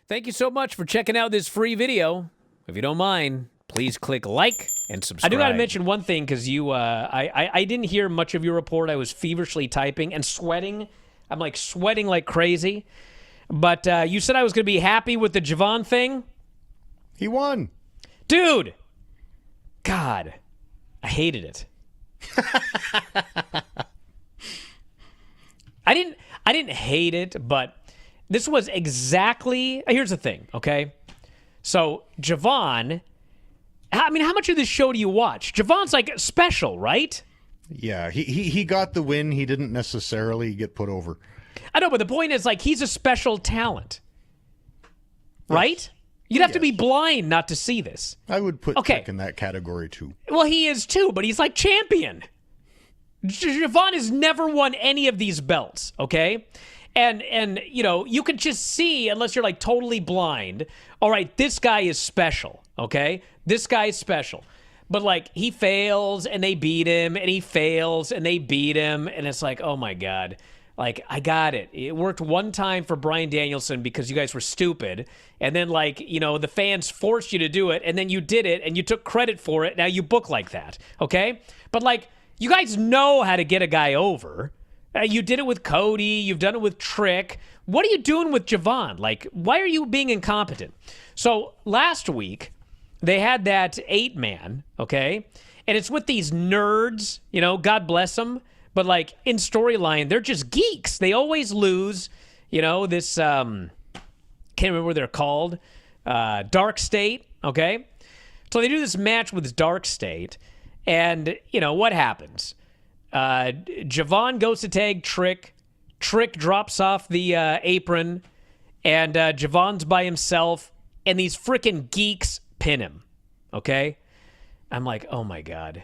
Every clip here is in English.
Thank you so much for checking out this free video. If you don't mind, please click like and subscribe. I do got to mention one thing because I didn't hear much of your report. I was feverishly typing and sweating. I'm like sweating like crazy. But you said I was going to be happy with the Javon thing. He won. Dude. God. I hated it. I didn't hate it, but this was exactly... Here's the thing, okay? So, Javon... I mean, how much of this show do you watch? Javon's like special, right? Yeah, he got the win. He didn't necessarily get put over. I know, but the point is, like, he's a special talent. Right? You'd have to be blind not to see this. I would put Trick in that category, too. Well, he is, too, but he's like champion. Javon has never won any of these belts, okay? And you know, you can just see, unless you're like totally blind, all right, this guy is special, okay? This guy is special. But like, he fails and they beat him, and he fails and they beat him, and it's like, oh my God. Like, I got it. It worked one time for Bryan Danielson because you guys were stupid, and then like, you know, the fans forced you to do it, and then you did it, and you took credit for it, now you book like that, okay? But like, you guys know how to get a guy over. You did it with Cody. You've done it with Trick. What are you doing with Javon? Like, why are you being incompetent? So last week, they had that 8-man, okay? And it's with these nerds, you know, God bless them. But like in storyline, they're just geeks. They always lose, you know, this, can't remember what they're called, Dark State, okay? So they do this match with this Dark State. And, you know, what happens? Javon goes to tag Trick. Trick drops off the apron. And Javon's by himself. And these freaking geeks pin him. Okay? I'm like, oh my God.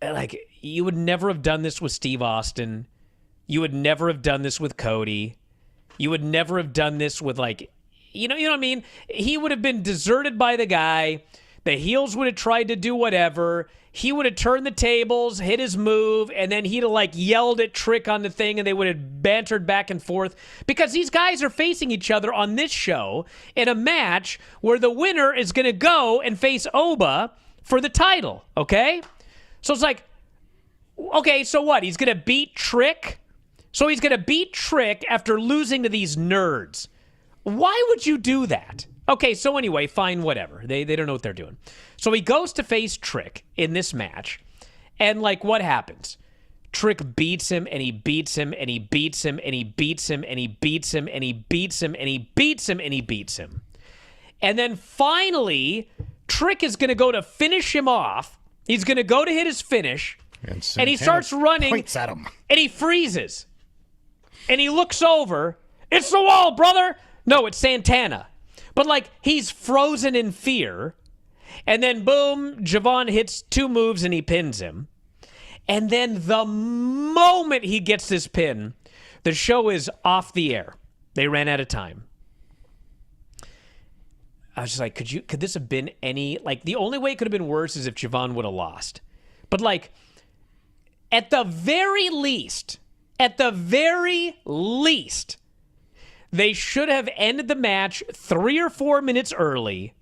Like, you would never have done this with Steve Austin. You would never have done this with Cody. You would never have done this with, like, you know what I mean? He would have been deserted by the guy. The heels would have tried to do whatever. He would have turned the tables, hit his move, and then he'd have like yelled at Trick on the thing, and they would have bantered back and forth. Because these guys are facing each other on this show in a match where the winner is going to go and face Oba for the title, okay? So it's like, okay, so what? He's going to beat Trick? So he's going to beat Trick after losing to these nerds. Why would you do that? Okay, so anyway, fine, whatever. They don't know what they're doing. So he goes to face Trick in this match, and like, what happens? Trick beats him, and he beats him, and he beats him, and he beats him, and he beats him, and he beats him, and he beats him, and he beats him. And then finally, Trick is going to go to finish him off. He's going to go to hit his finish, and he starts running, points at him. And he freezes. And he looks over. It's the wall, brother! No, it's Santana. But, like, he's frozen in fear. And then, boom, Javon hits 2 moves and he pins him. And then the moment he gets this pin, the show is off the air. They ran out of time. I was just like, could this have been any... Like, the only way it could have been worse is if Javon would have lost. But, like, at the very least... They should have ended the match 3 or 4 minutes early,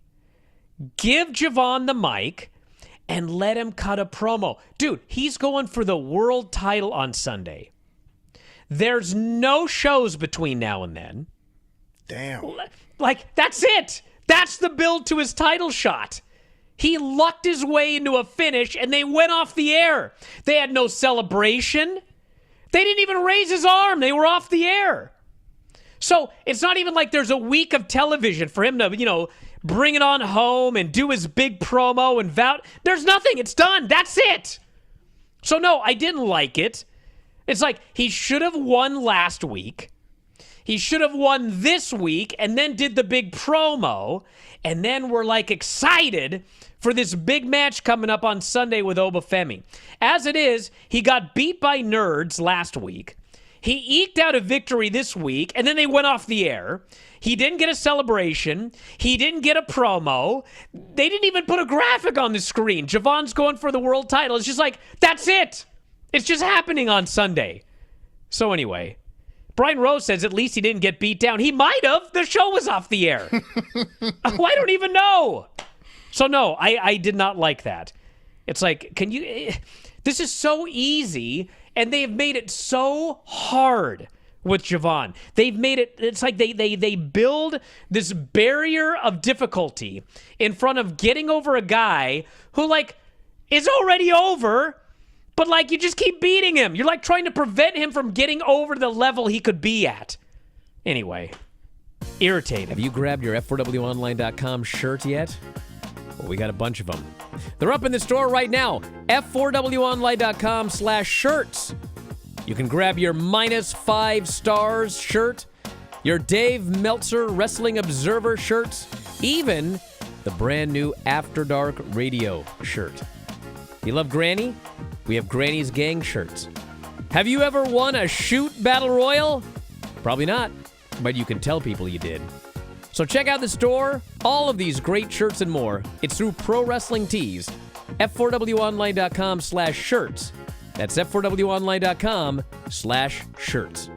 give Javon the mic, and let him cut a promo. Dude, he's going for the world title on Sunday. There's no shows between now and then. Damn. Like, that's it. That's the build to his title shot. He lucked his way into a finish, and they went off the air. They had no celebration. They didn't even raise his arm. They were off the air. So it's not even like there's a week of television for him to, you know, bring it on home and do his big promo and There's nothing. It's done. That's it. So no, I didn't like it. It's like he should have won last week. He should have won this week and then did the big promo. And then we're like excited for this big match coming up on Sunday with Obafemi. As it is, he got beat by nerds last week. He eked out a victory this week, and then they went off the air. He didn't get a celebration. He didn't get a promo. They didn't even put a graphic on the screen. Javon's going for the world title. It's just like, that's it. It's just happening on Sunday. So anyway, Brian Rose says at least he didn't get beat down. He might have. The show was off the air. Oh, I don't even know. So no, I did not like that. It's like, can you... This is so easy, and they've made it so hard with Javon. They've made it... It's like they build this barrier of difficulty in front of getting over a guy who, like, is already over... But, like, you just keep beating him. You're, like, trying to prevent him from getting over the level he could be at. Anyway, irritating. Have you grabbed your F4WOnline.com shirt yet? Well, we got a bunch of them. They're up in the store right now. F4WOnline.com/shirts. You can grab your -5 stars shirt, your Dave Meltzer Wrestling Observer shirts, even the brand new After Dark Radio shirt. You love Granny? We have Granny's Gang shirts. Have you ever won a shoot battle royal? Probably not, but you can tell people you did. So check out the store. All of these great shirts and more. It's through Pro Wrestling Tees. F4WOnline.com/shirts. That's F4WOnline.com/shirts.